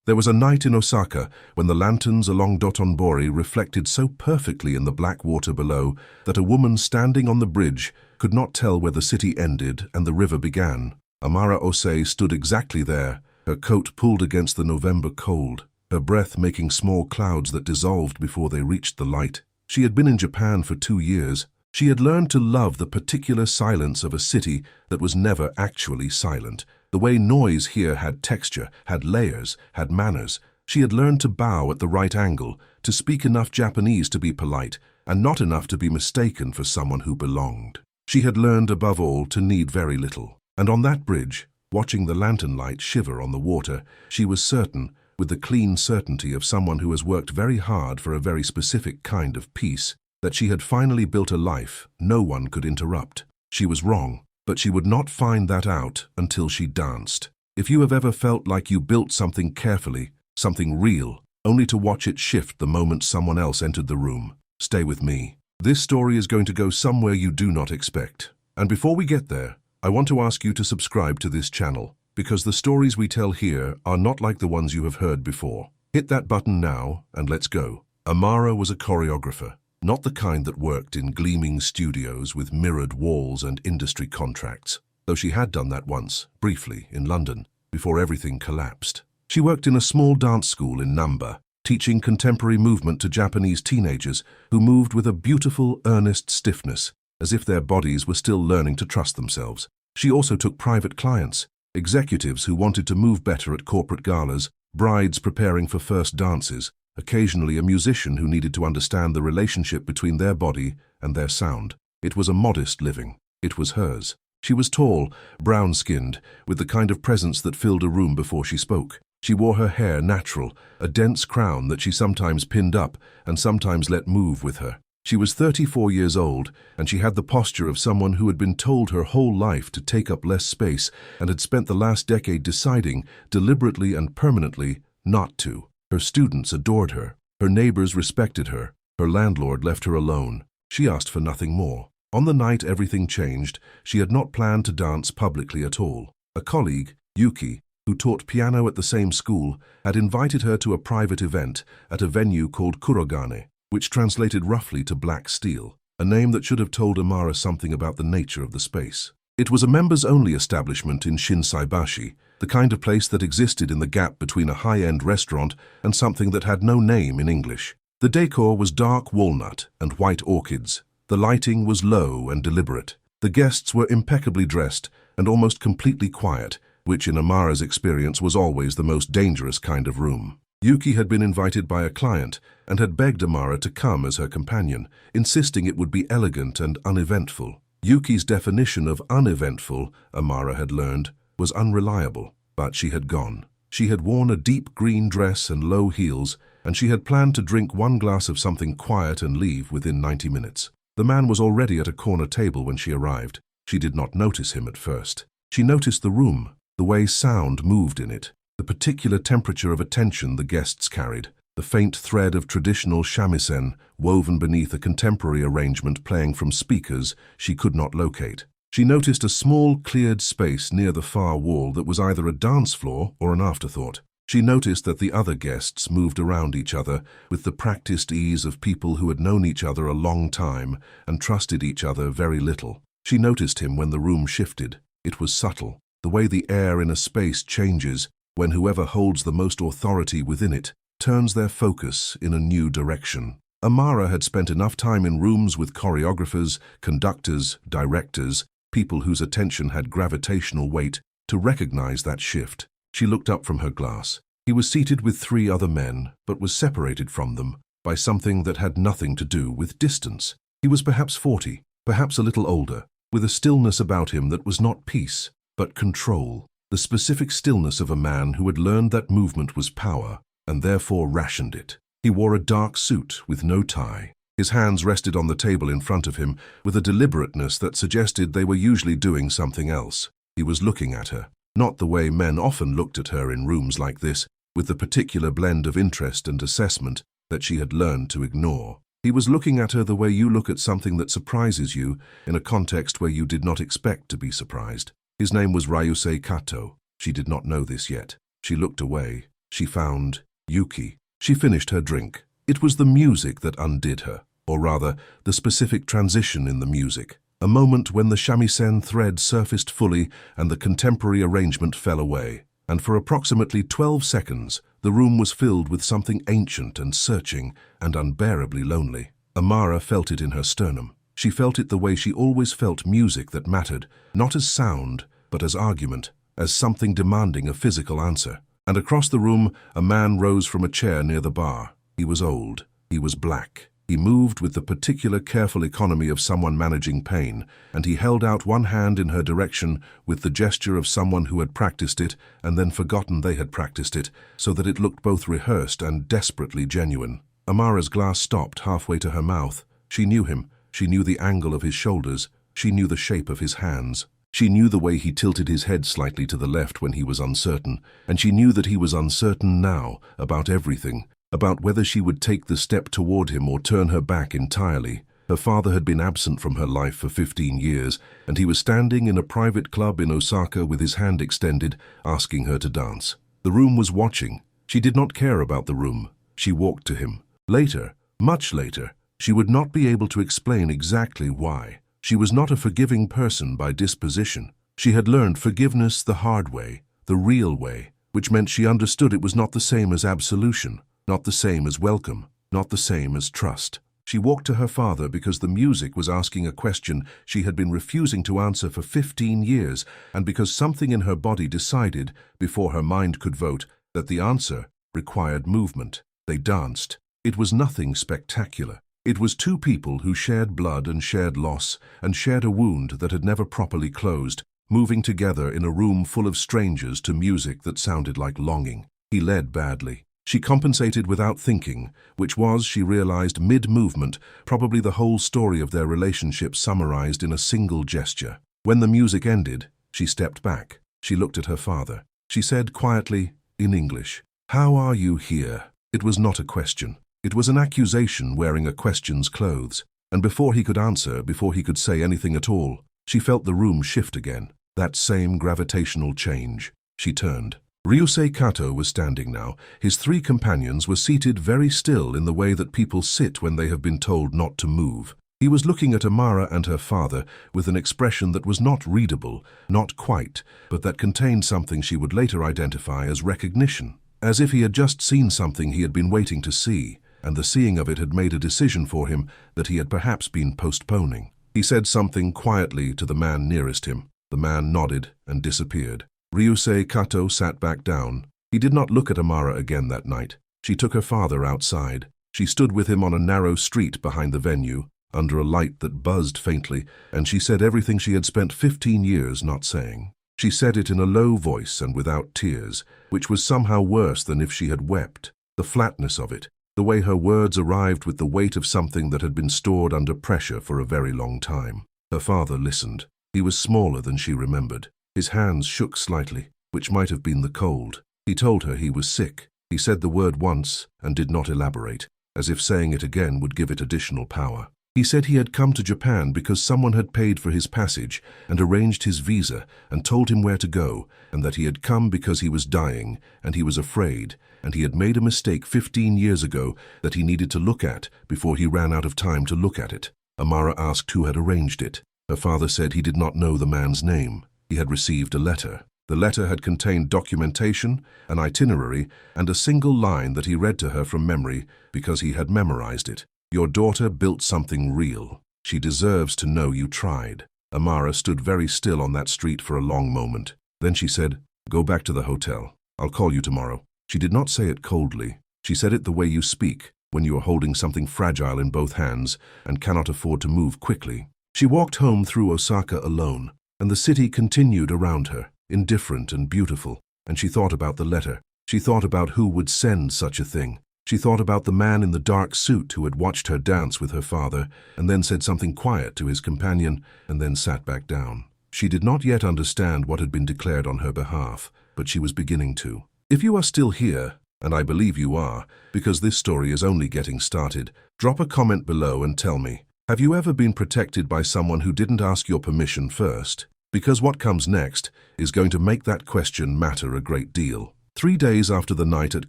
There was a night in Osaka when the lanterns along Dotonbori reflected so perfectly in the black water below that a woman standing on the bridge could not tell where the city ended and the river began. Amara Osei stood exactly there, her coat pulled against the November cold, her breath making small clouds that dissolved before they reached the light. She had been in Japan for 2 years. She had learned to love the particular silence of a city that was never actually silent. The way noise here had texture, had layers, had manners. She had learned to bow at the right angle, to speak enough Japanese to be polite, and not enough to be mistaken for someone who belonged. She had learned, above all, to need very little. And on that bridge, watching the lantern light shiver on the water, she was certain, with the clean certainty of someone who has worked very hard for a very specific kind of peace, that she had finally built a life no one could interrupt. She was wrong, but she would not find that out until she danced. If you have ever felt like you built something carefully, something real, only to watch it shift the moment someone else entered the room, stay with me. This story is going to go somewhere you do not expect. And before we get there, I want to ask you to subscribe to this channel, because the stories we tell here are not like the ones you have heard before. Hit that button now, and let's go. Amara was a choreographer. Not the kind that worked in gleaming studios with mirrored walls and industry contracts, though she had done that once, briefly, in London, before everything collapsed. She worked in a small dance school in Namba, teaching contemporary movement to Japanese teenagers who moved with a beautiful, earnest stiffness, as if their bodies were still learning to trust themselves. She also took private clients, executives who wanted to move better at corporate galas, brides preparing for first dances, occasionally a musician who needed to understand the relationship between their body and their sound. It was a modest living. It was hers. She was tall, brown-skinned, with the kind of presence that filled a room before she spoke. She wore her hair natural, a dense crown that she sometimes pinned up and sometimes let move with her. She was 34 years old, and she had the posture of someone who had been told her whole life to take up less space and had spent the last decade deciding, deliberately and permanently, not to. Her students adored her. Her neighbors respected her. Her landlord left her alone. She asked for nothing more. On the night everything changed, she had not planned to dance publicly at all. A colleague, Yuki, who taught piano at the same school, had invited her to a private event at a venue called Kurogane, which translated roughly to Black Steel, a name that should have told Amara something about the nature of the space. It was a members-only establishment in Shinsaibashi, the kind of place that existed in the gap between a high-end restaurant and something that had no name in English. The decor was dark walnut and white orchids. The lighting was low and deliberate. The guests were impeccably dressed and almost completely quiet, which in Amara's experience was always the most dangerous kind of room. Yuki had been invited by a client and had begged Amara to come as her companion, insisting it would be elegant and uneventful. Yuki's definition of uneventful, Amara had learned, was unreliable, but she had gone. She had worn a deep green dress and low heels, and she had planned to drink 1 glass of something quiet and leave within 90 minutes. The man was already at a corner table when she arrived. She did not notice him at first. She noticed the room, the way sound moved in it, the particular temperature of attention the guests carried, the faint thread of traditional shamisen woven beneath a contemporary arrangement playing from speakers she could not locate. She noticed a small, cleared space near the far wall that was either a dance floor or an afterthought. She noticed that the other guests moved around each other with the practiced ease of people who had known each other a long time and trusted each other very little. She noticed him when the room shifted. It was subtle, the way the air in a space changes when whoever holds the most authority within it turns their focus in a new direction. Amara had spent enough time in rooms with choreographers, conductors, directors, people whose attention had gravitational weight, to recognize that shift. She looked up from her glass. He was seated with 3 other men, but was separated from them by something that had nothing to do with distance. He was perhaps 40, perhaps a little older, with a stillness about him that was not peace, but control. The specific stillness of a man who had learned that movement was power, and therefore rationed it. He wore a dark suit with no tie. His hands rested on the table in front of him with a deliberateness that suggested they were usually doing something else. He was looking at her, not the way men often looked at her in rooms like this, with the particular blend of interest and assessment that she had learned to ignore. He was looking at her the way you look at something that surprises you in a context where you did not expect to be surprised. His name was Ryusei Kato. She did not know this yet. She looked away. She found Yuki. She finished her drink. It was the music that undid her, or rather, the specific transition in the music. A moment when the shamisen thread surfaced fully and the contemporary arrangement fell away. And for approximately 12 seconds, the room was filled with something ancient and searching and unbearably lonely. Amara felt it in her sternum. She felt it the way she always felt music that mattered, not as sound, but as argument, as something demanding a physical answer. And across the room, a man rose from a chair near the bar. He was old. He was black. He moved with the particular careful economy of someone managing pain, and he held out one hand in her direction with the gesture of someone who had practiced it and then forgotten they had practiced it, so that it looked both rehearsed and desperately genuine. Amara's glass stopped halfway to her mouth. She knew him. She knew the angle of his shoulders. She knew the shape of his hands. She knew the way he tilted his head slightly to the left when he was uncertain, and she knew that he was uncertain now about everything, about whether she would take the step toward him or turn her back entirely. Her father had been absent from her life for 15 years, and he was standing in a private club in Osaka with his hand extended, asking her to dance. The room was watching. She did not care about the room. She walked to him. Later, much later, she would not be able to explain exactly why. She was not a forgiving person by disposition. She had learned forgiveness the hard way, the real way, which meant she understood it was not the same as absolution, not the same as welcome, not the same as trust. She walked to her father because the music was asking a question she had been refusing to answer for 15 years, and because something in her body decided, before her mind could vote, that the answer required movement. They danced. It was nothing spectacular. It was two people who shared blood and shared loss and shared a wound that had never properly closed, moving together in a room full of strangers to music that sounded like longing. He led badly. She compensated without thinking, which was, she realized, mid-movement, probably the whole story of their relationship summarized in a single gesture. When the music ended, she stepped back. She looked at her father. She said quietly, in English, "How are you here?" It was not a question. It was an accusation wearing a question's clothes. And before he could answer, before he could say anything at all, she felt the room shift again. That same gravitational change. She turned. Ryusei Kato was standing now. His three companions were seated very still in the way that people sit when they have been told not to move. He was looking at Amara and her father with an expression that was not readable, not quite, but that contained something she would later identify as recognition. As if he had just seen something he had been waiting to see, and the seeing of it had made a decision for him that he had perhaps been postponing. He said something quietly to the man nearest him. The man nodded and disappeared. Ryusei Kato sat back down. He did not look at Amara again that night. She took her father outside. She stood with him on a narrow street behind the venue, under a light that buzzed faintly, and she said everything she had spent 15 years not saying. She said it in a low voice and without tears, which was somehow worse than if she had wept. The flatness of it, the way her words arrived with the weight of something that had been stored under pressure for a very long time. Her father listened. He was smaller than she remembered. His hands shook slightly, which might have been the cold. He told her he was sick. He said the word once and did not elaborate, as if saying it again would give it additional power. He said he had come to Japan because someone had paid for his passage and arranged his visa and told him where to go, and that he had come because he was dying and he was afraid, and he had made a mistake 15 years ago that he needed to look at before he ran out of time to look at it. Amara asked who had arranged it. Her father said he did not know the man's name. He had received a letter. The letter had contained documentation, an itinerary, and a single line that he read to her from memory because he had memorized it. "Your daughter built something real. She deserves to know you tried." Amara stood very still on that street for a long moment. Then she said, "Go back to the hotel. I'll call you tomorrow." She did not say it coldly. She said it the way you speak, when you are holding something fragile in both hands and cannot afford to move quickly. She walked home through Osaka alone, and the city continued around her, indifferent and beautiful, and she thought about the letter. She thought about who would send such a thing. She thought about the man in the dark suit who had watched her dance with her father, and then said something quiet to his companion, and then sat back down. She did not yet understand what had been declared on her behalf, but she was beginning to. If you are still here, and I believe you are, because this story is only getting started, drop a comment below and tell me, have you ever been protected by someone who didn't ask your permission first? Because what comes next is going to make that question matter a great deal. 3 days after the night at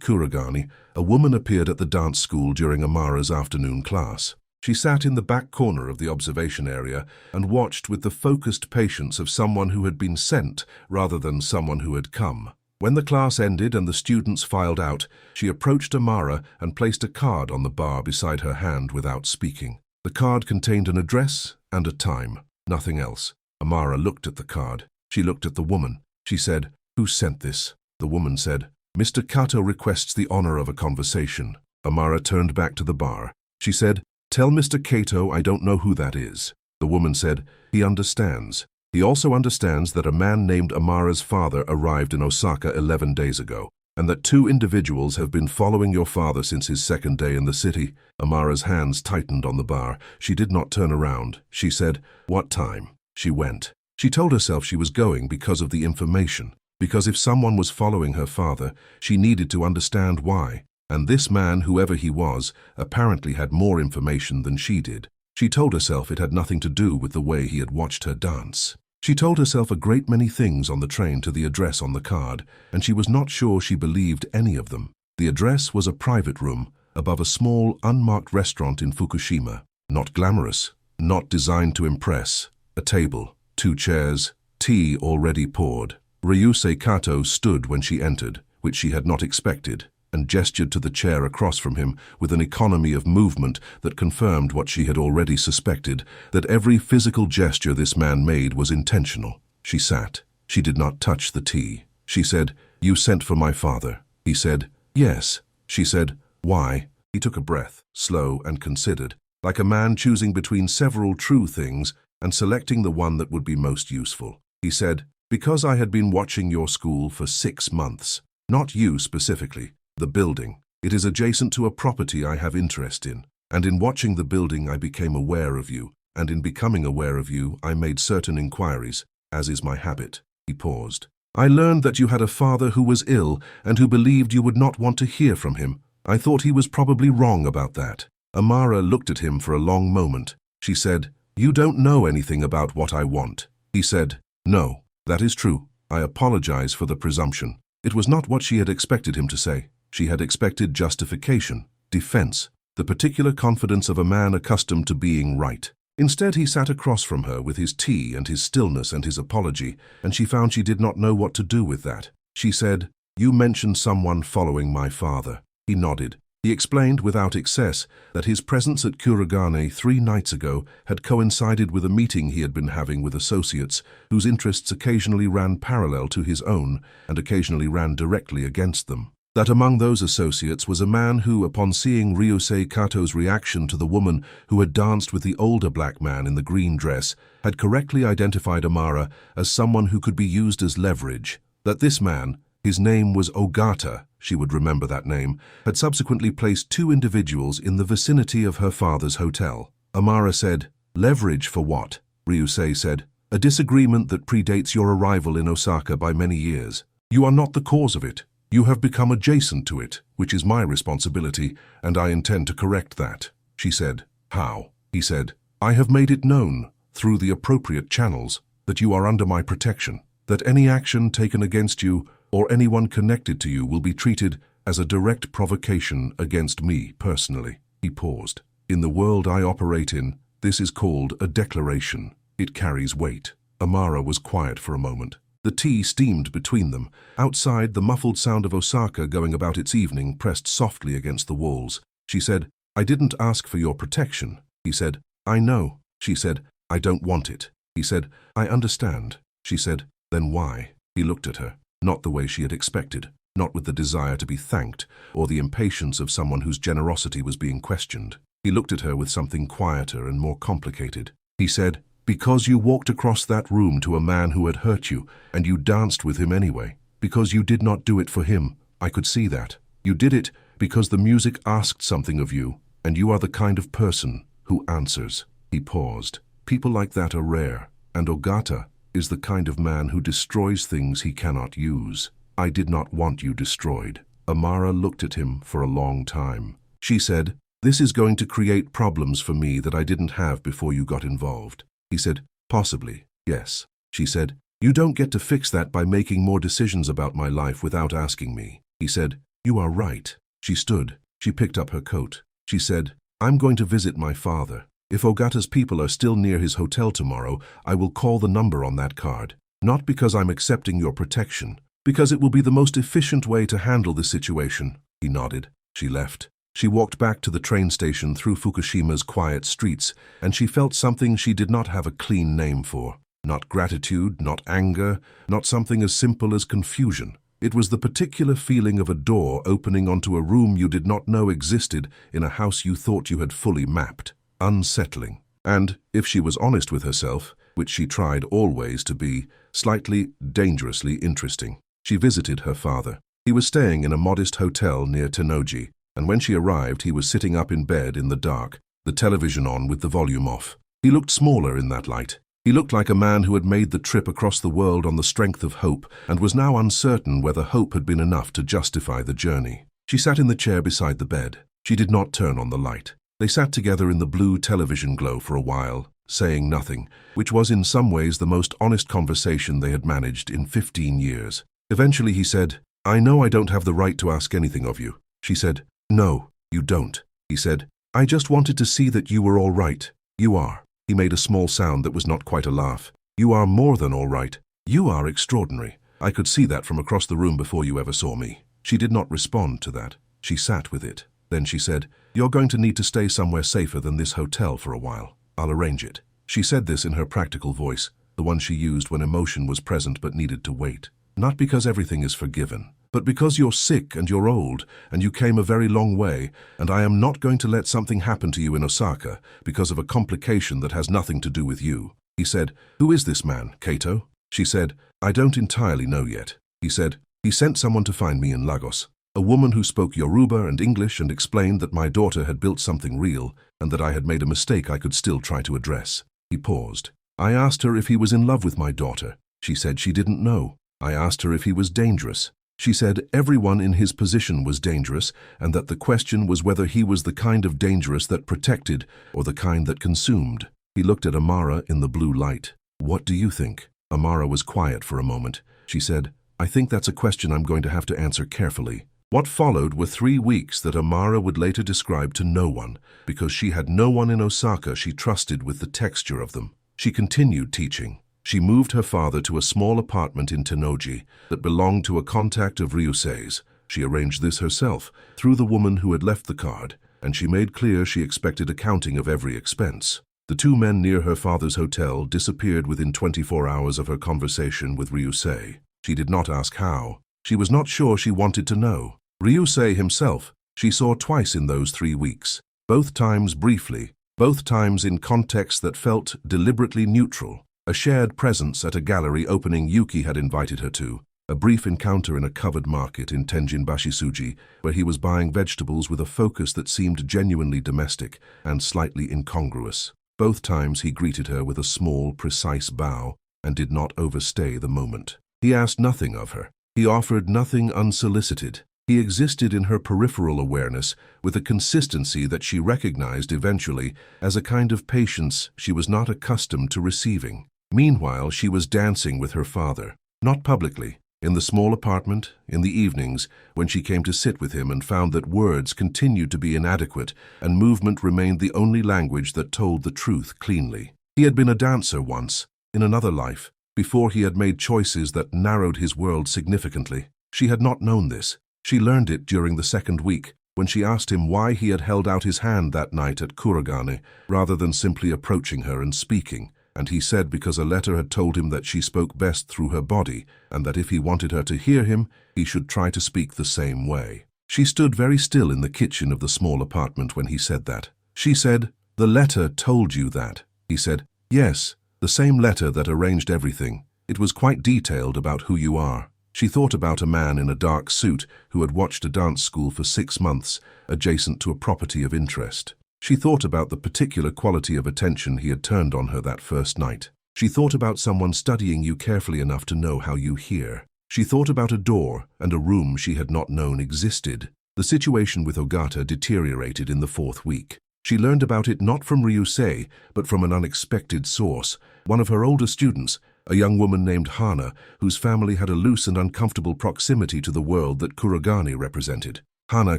Kurogane, a woman appeared at the dance school during Amara's afternoon class. She sat in the back corner of the observation area and watched with the focused patience of someone who had been sent rather than someone who had come. When the class ended and the students filed out, she approached Amara and placed a card on the bar beside her hand without speaking. The card contained an address and a time, nothing else. Amara looked at the card. She looked at the woman. She said, "Who sent this?" The woman said, "Mr. Kato requests the honor of a conversation." Amara turned back to the bar. She said, "Tell Mr. Kato I don't know who that is." The woman said, "He understands. He also understands that a man named Amara's father arrived in Osaka 11 days ago, and that 2 individuals have been following your father since his 2nd day in the city." Amara's hands tightened on the bar. She did not turn around. She said, "What time?" She went. She told herself she was going because of the information, because if someone was following her father, she needed to understand why. And this man, whoever he was, apparently had more information than she did. She told herself it had nothing to do with the way he had watched her dance. She told herself a great many things on the train to the address on the card, and she was not sure she believed any of them. The address was a private room above a small, unmarked restaurant in Fukushima. Not glamorous, not designed to impress. A table, 2 chairs, tea already poured. Ryusei Kato stood when she entered, which she had not expected, and gestured to the chair across from him with an economy of movement that confirmed what she had already suspected, that every physical gesture this man made was intentional. She sat. She did not touch the tea. She said, "You sent for my father." He said, "Yes." She said, "Why?" He took a breath, slow and considered, like a man choosing between several true things and selecting the one that would be most useful. He said, "Because I had been watching your school for 6 months. Not you specifically. The building. It is adjacent to a property I have interest in. And in watching the building I became aware of you, and in becoming aware of you I made certain inquiries, as is my habit." He paused. "I learned that you had a father who was ill and who believed you would not want to hear from him. I thought he was probably wrong about that." Amara looked at him for a long moment. She said, "You don't know anything about what I want." He said, "No, that is true. I apologize for the presumption." It was not what she had expected him to say. She had expected justification, defense, the particular confidence of a man accustomed to being right. Instead, he sat across from her with his tea and his stillness and his apology, and she found she did not know what to do with that. She said, "You mentioned someone following my father." He nodded. He explained without excess that his presence at Kurogane 3 nights ago had coincided with a meeting he had been having with associates whose interests occasionally ran parallel to his own and occasionally ran directly against them. That among those associates was a man who, upon seeing Ryusei Kato's reaction to the woman who had danced with the older black man in the green dress, had correctly identified Amara as someone who could be used as leverage. That this man, his name was Ogata, she would remember that name, had subsequently placed 2 individuals in the vicinity of her father's hotel. Amara said, "Leverage for what?" Ryusei said, "A disagreement that predates your arrival in Osaka by many years. You are not the cause of it. You have become adjacent to it, which is my responsibility, and I intend to correct that." She said, "How?" He said, "I have made it known, through the appropriate channels, that you are under my protection, that any action taken against you or anyone connected to you will be treated as a direct provocation against me personally." He paused. "In the world I operate in, this is called a declaration. It carries weight." Amara was quiet for a moment. The tea steamed between them. Outside, the muffled sound of Osaka going about its evening pressed softly against the walls. She said, "I didn't ask for your protection." He said, "I know." She said, "I don't want it." He said, "I understand." She said, "Then why?" He looked at her, not the way she had expected, not with the desire to be thanked or the impatience of someone whose generosity was being questioned. He looked at her with something quieter and more complicated. He said, "Because you walked across that room to a man who had hurt you, and you danced with him anyway. Because you did not do it for him. I could see that. You did it because the music asked something of you, and you are the kind of person who answers." He paused. "People like that are rare, and Ogata is the kind of man who destroys things he cannot use. I did not want you destroyed." Amara looked at him for a long time. She said, "This is going to create problems for me that I didn't have before you got involved." He said, "Possibly, yes." She said, You don't get to fix that by making more decisions about my life without asking me. He said, You are right. She stood. She picked up her coat. She said, I'm going to visit my father. If Ogata's people are still near his hotel tomorrow, I will call the number on that card. Not because I'm accepting your protection, because it will be the most efficient way to handle this situation. He nodded. She left. She walked back to the train station through Fukushima's quiet streets, and she felt something she did not have a clean name for. Not gratitude, not anger, not something as simple as confusion. It was the particular feeling of a door opening onto a room you did not know existed in a house you thought you had fully mapped. Unsettling. And, if she was honest with herself, which she tried always to be, slightly, dangerously interesting. She visited her father. He was staying in a modest hotel near Tennoji, and when she arrived he was sitting up in bed in the dark, the television on with the volume off. He looked smaller in that light. He looked like a man who had made the trip across the world on the strength of hope and was now uncertain whether hope had been enough to justify the journey. She sat in the chair beside the bed. She did not turn on the light. They sat together in the blue television glow for a while, saying nothing, which was in some ways the most honest conversation they had managed in 15 years. Eventually he said, I know I don't have the right to ask anything of you. She said, No, you don't. He said, I just wanted to see that you were all right. You are. He made a small sound that was not quite a laugh. You are more than all right. You are extraordinary. I could see that from across the room before you ever saw me. She did not respond to that. She sat with it. Then she said, You're going to need to stay somewhere safer than this hotel for a while. I'll arrange it. She said this in her practical voice, the one she used when emotion was present but needed to wait. Not because everything is forgiven, but because you're sick and you're old, and you came a very long way, and I am not going to let something happen to you in Osaka because of a complication that has nothing to do with you. He said, Who is this man, Kato? She said, I don't entirely know yet. He said, He sent someone to find me in Lagos. A woman who spoke Yoruba and English and explained that my daughter had built something real and that I had made a mistake I could still try to address. He paused. I asked her if he was in love with my daughter. She said she didn't know. I asked her if he was dangerous. She said everyone in his position was dangerous and that the question was whether he was the kind of dangerous that protected or the kind that consumed. He looked at Amara in the blue light. What do you think? Amara was quiet for a moment. She said, I think that's a question I'm going to have to answer carefully. What followed were 3 weeks that Amara would later describe to no one, because she had no one in Osaka she trusted with the texture of them. She continued teaching. She moved her father to a small apartment in Tennoji that belonged to a contact of Ryusei's. She arranged this herself, through the woman who had left the card, and she made clear she expected accounting of every expense. The 2 men near her father's hotel disappeared within 24 hours of her conversation with Ryusei. She did not ask how. She was not sure she wanted to know. Ryusei himself, she saw twice in those 3 weeks. Both times briefly, both times in contexts that felt deliberately neutral. A shared presence at a gallery opening Yuki had invited her to. A brief encounter in a covered market in Tenjin-Bashi-Suji, where he was buying vegetables with a focus that seemed genuinely domestic and slightly incongruous. Both times he greeted her with a small, precise bow and did not overstay the moment. He asked nothing of her. He offered nothing unsolicited. He existed in her peripheral awareness with a consistency that she recognized eventually as a kind of patience she was not accustomed to receiving. Meanwhile, she was dancing with her father, not publicly, in the small apartment, in the evenings, when she came to sit with him and found that words continued to be inadequate and movement remained the only language that told the truth cleanly. He had been a dancer once, in another life, before he had made choices that narrowed his world significantly. She had not known this. She learned it during the 2nd week, when she asked him why he had held out his hand that night at Kurogane, rather than simply approaching her and speaking, and he said because a letter had told him that she spoke best through her body, and that if he wanted her to hear him, he should try to speak the same way. She stood very still in the kitchen of the small apartment when he said that. She said, "The letter told you that." He said, "Yes, the same letter that arranged everything. It was quite detailed about who you are." She thought about a man in a dark suit who had watched a dance school for 6 months, adjacent to a property of interest. She thought about the particular quality of attention he had turned on her that first night. She thought about someone studying you carefully enough to know how you hear. She thought about a door and a room she had not known existed. The situation with Ogata deteriorated in the 4th week. She learned about it not from Ryusei, but from an unexpected source, one of her older students, a young woman named Hana, whose family had a loose and uncomfortable proximity to the world that Kurogane represented. Hana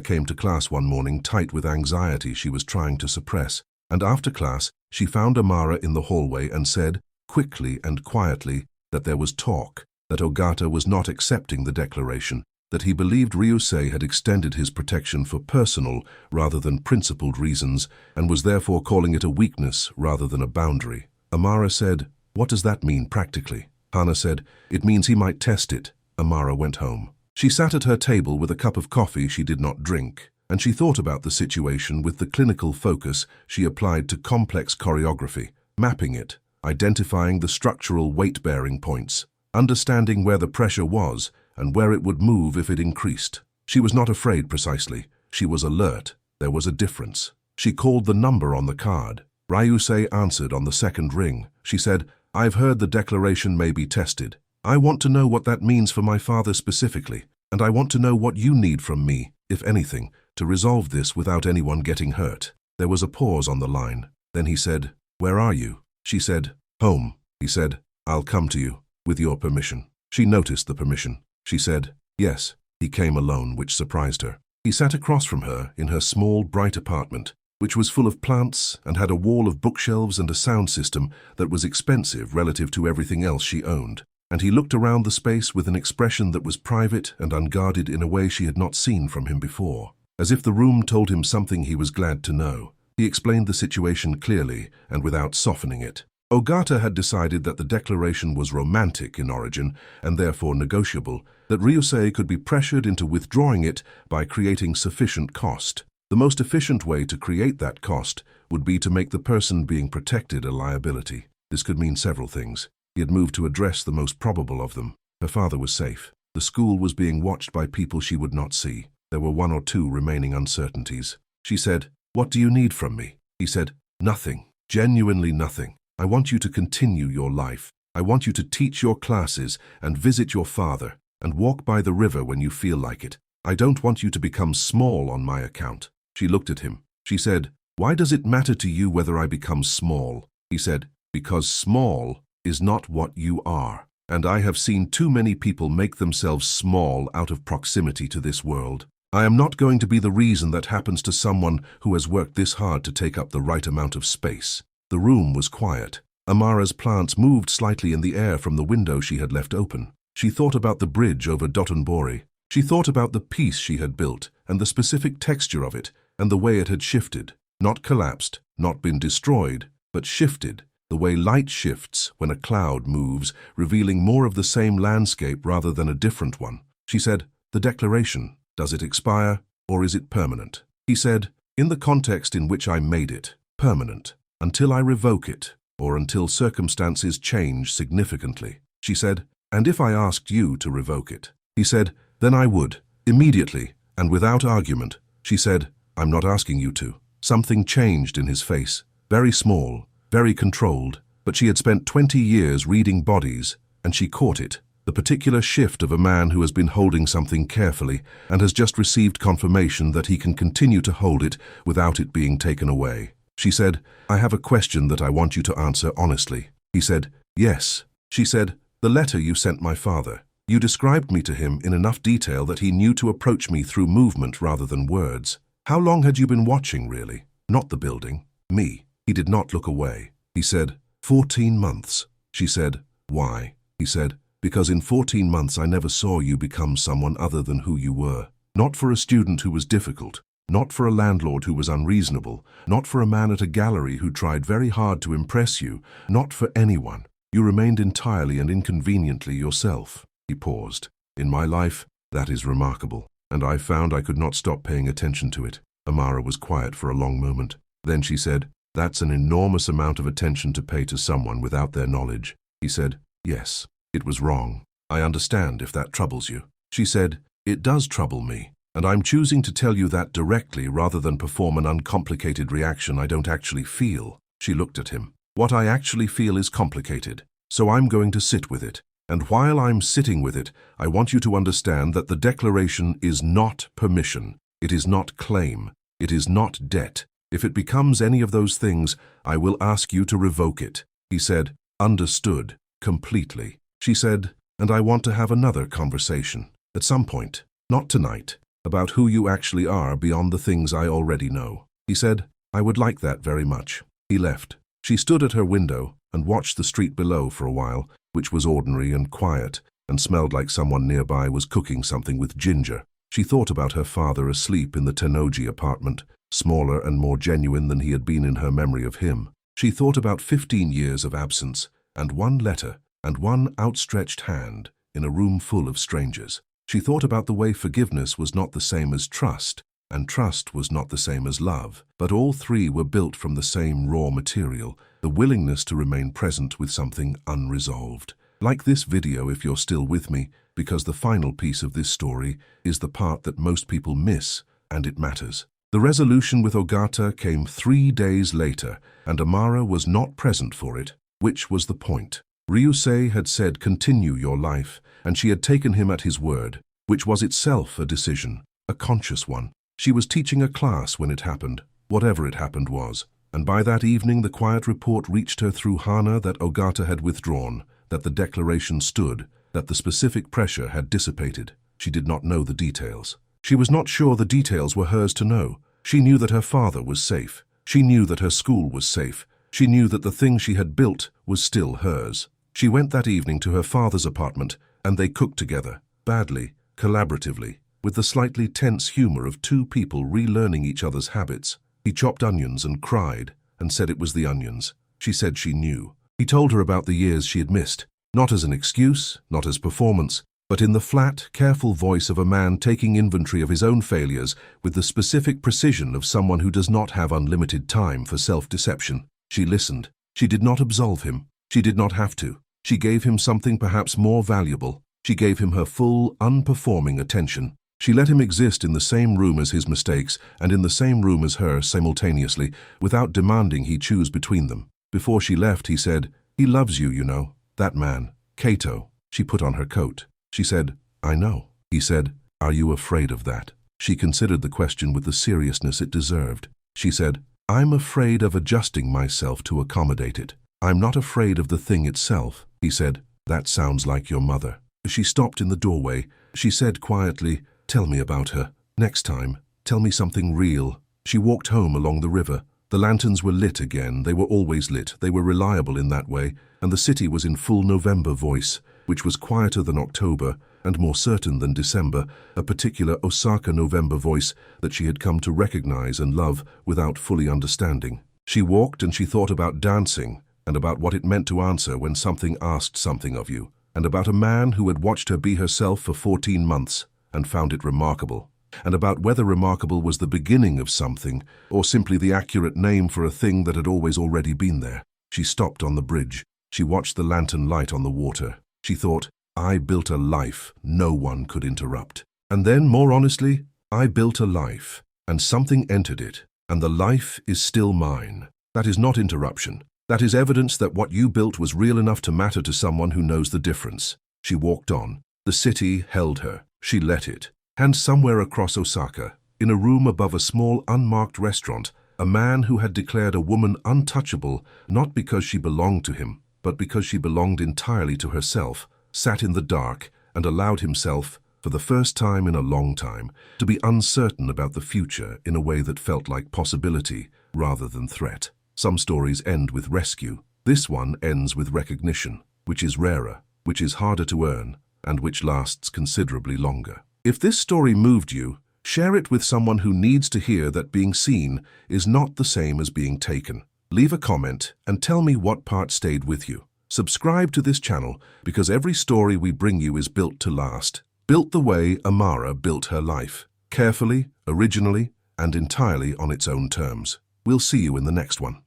came to class one morning tight with anxiety she was trying to suppress, and after class, she found Amara in the hallway and said, quickly and quietly, that there was talk, that Ogata was not accepting the declaration, that he believed Ryusei had extended his protection for personal rather than principled reasons, and was therefore calling it a weakness rather than a boundary. Amara said, "What does that mean practically?" Hana said, "It means he might test it." Amara went home. She sat at her table with a cup of coffee she did not drink, and she thought about the situation with the clinical focus she applied to complex choreography, mapping it, identifying the structural weight-bearing points, understanding where the pressure was and where it would move if it increased. She was not afraid precisely. She was alert. There was a difference. She called the number on the card. Ryusei answered on the second ring. She said, "I've heard the declaration may be tested. I want to know what that means for my father specifically, and I want to know what you need from me, if anything, to resolve this without anyone getting hurt." There was a pause on the line. Then he said, "Where are you?" She said, "Home." He said, "I'll come to you, with your permission." She noticed the permission. She said, "Yes." He came alone, which surprised her. He sat across from her in her small, bright apartment, which was full of plants and had a wall of bookshelves and a sound system that was expensive relative to everything else she owned. And he looked around the space with an expression that was private and unguarded in a way she had not seen from him before, as if the room told him something he was glad to know. He explained the situation clearly and without softening it. Ogata had decided that the declaration was romantic in origin and therefore negotiable, that Ryusei could be pressured into withdrawing it by creating sufficient cost. The most efficient way to create that cost would be to make the person being protected a liability. This could mean several things. He had moved to address the most probable of them. Her father was safe. The school was being watched by people she would not see. There were one or two remaining uncertainties. She said, "What do you need from me?" He said, "Nothing. Genuinely nothing. I want you to continue your life. I want you to teach your classes and visit your father and walk by the river when you feel like it. I don't want you to become small on my account." She looked at him. She said, "Why does it matter to you whether I become small?" He said, "Because small is not what you are. And I have seen too many people make themselves small out of proximity to this world. I am not going to be the reason that happens to someone who has worked this hard to take up the right amount of space." The room was quiet. Amara's plants moved slightly in the air from the window she had left open. She thought about the bridge over Dotonbori. She thought about the piece she had built and the specific texture of it and the way it had shifted. Not collapsed, not been destroyed, but shifted. The way light shifts when a cloud moves, revealing more of the same landscape rather than a different one. She said, "The declaration, does it expire or is it permanent?" He said, "In the context in which I made it, permanent, until I revoke it or until circumstances change significantly." She said, "And if I asked you to revoke it?" He said, "Then I would, immediately and without argument." She said, "I'm not asking you to." Something changed in his face, very small, very controlled, but she had spent 20 years reading bodies, and she caught it, the particular shift of a man who has been holding something carefully and has just received confirmation that he can continue to hold it without it being taken away. She said, "I have a question that I want you to answer honestly." He said, "Yes." She said, "The letter you sent my father. You described me to him in enough detail that he knew to approach me through movement rather than words. How long had you been watching, really? Not the building. Me." He did not look away. He said, 14 months. She said, "Why?" He said, "Because in 14 months I never saw you become someone other than who you were. Not for a student who was difficult, not for a landlord who was unreasonable, not for a man at a gallery who tried very hard to impress you, not for anyone. You remained entirely and inconveniently yourself." He paused. "In my life, that is remarkable, and I found I could not stop paying attention to it." Amara was quiet for a long moment. Then she said, "That's an enormous amount of attention to pay to someone without their knowledge." He said, "Yes, it was wrong. I understand if that troubles you." She said, "It does trouble me, and I'm choosing to tell you that directly rather than perform an uncomplicated reaction I don't actually feel." She looked at him. "What I actually feel is complicated, so I'm going to sit with it. And while I'm sitting with it, I want you to understand that the declaration is not permission. It is not claim. It is not debt. If it becomes any of those things, I will ask you to revoke it." He said, "Understood." completely. She said, "And I want to have another conversation. At some point. Not tonight. About who you actually are beyond the things I already know." He said, "I would like that very much." He left. She stood at her window and watched the street below for a while, which was ordinary and quiet, and smelled like someone nearby was cooking something with ginger. She thought about her father asleep in the Tennoji apartment, smaller and more genuine than he had been in her memory of him. She thought about 15 years of absence, and one letter, and one outstretched hand, in a room full of strangers. She thought about the way forgiveness was not the same as trust, and trust was not the same as love, but all three were built from the same raw material, the willingness to remain present with something unresolved. Like this video if you're still with me, because the final piece of this story is the part that most people miss, and it matters. The resolution with Ogata came 3 days later, and Amara was not present for it, which was the point. Ryusei had said continue your life, and she had taken him at his word, which was itself a decision, a conscious one. She was teaching a class when it happened, whatever it happened was, and by that evening the quiet report reached her through Hana that Ogata had withdrawn, that the declaration stood, that the specific pressure had dissipated. She did not know the details. She was not sure the details were hers to know. She knew that her father was safe. She knew that her school was safe. She knew that the thing she had built was still hers. She went that evening to her father's apartment, and they cooked together, badly, collaboratively, with the slightly tense humor of two people relearning each other's habits. He chopped onions and cried, and said it was the onions. She said she knew. He told her about the years she had missed, not as an excuse, not as performance, but in the flat, careful voice of a man taking inventory of his own failures with the specific precision of someone who does not have unlimited time for self-deception. She listened. She did not absolve him. She did not have to. She gave him something perhaps more valuable. She gave him her full, unperforming attention. She let him exist in the same room as his mistakes and in the same room as her simultaneously, without demanding he choose between them. Before she left, he said, "He loves you, you know. That man, Kato." She put on her coat. She said, "I know." He said, "Are you afraid of that?" She considered the question with the seriousness it deserved. She said, "I'm afraid of adjusting myself to accommodate it. I'm not afraid of the thing itself." He said, "That sounds like your mother." She stopped in the doorway. She said quietly, "Tell me about her. Next time, tell me something real." She walked home along the river. The lanterns were lit again. They were always lit. They were reliable in that way, and the city was in full November voice, which was quieter than October and more certain than December, a particular Osaka November voice that she had come to recognize and love without fully understanding. She walked and she thought about dancing, and about what it meant to answer when something asked something of you, and about a man who had watched her be herself for 14 months and found it remarkable, and about whether remarkable was the beginning of something or simply the accurate name for a thing that had always already been there. She stopped on the bridge. She watched the lantern light on the water. She thought, I built a life no one could interrupt. And then, more honestly, I built a life, and something entered it, and the life is still mine. That is not interruption. That is evidence that what you built was real enough to matter to someone who knows the difference. She walked on. The city held her. She let it. And somewhere across Osaka, in a room above a small unmarked restaurant, a man who had declared a woman untouchable not because she belonged to him, but because she belonged entirely to herself, sat in the dark and allowed himself, for the first time in a long time, to be uncertain about the future in a way that felt like possibility rather than threat. Some stories end with rescue. This one ends with recognition, which is rarer, which is harder to earn, and which lasts considerably longer. If this story moved you, share it with someone who needs to hear that being seen is not the same as being taken. Leave a comment and tell me what part stayed with you. Subscribe to this channel because every story we bring you is built to last. Built the way Amara built her life. Carefully, originally, and entirely on its own terms. We'll see you in the next one.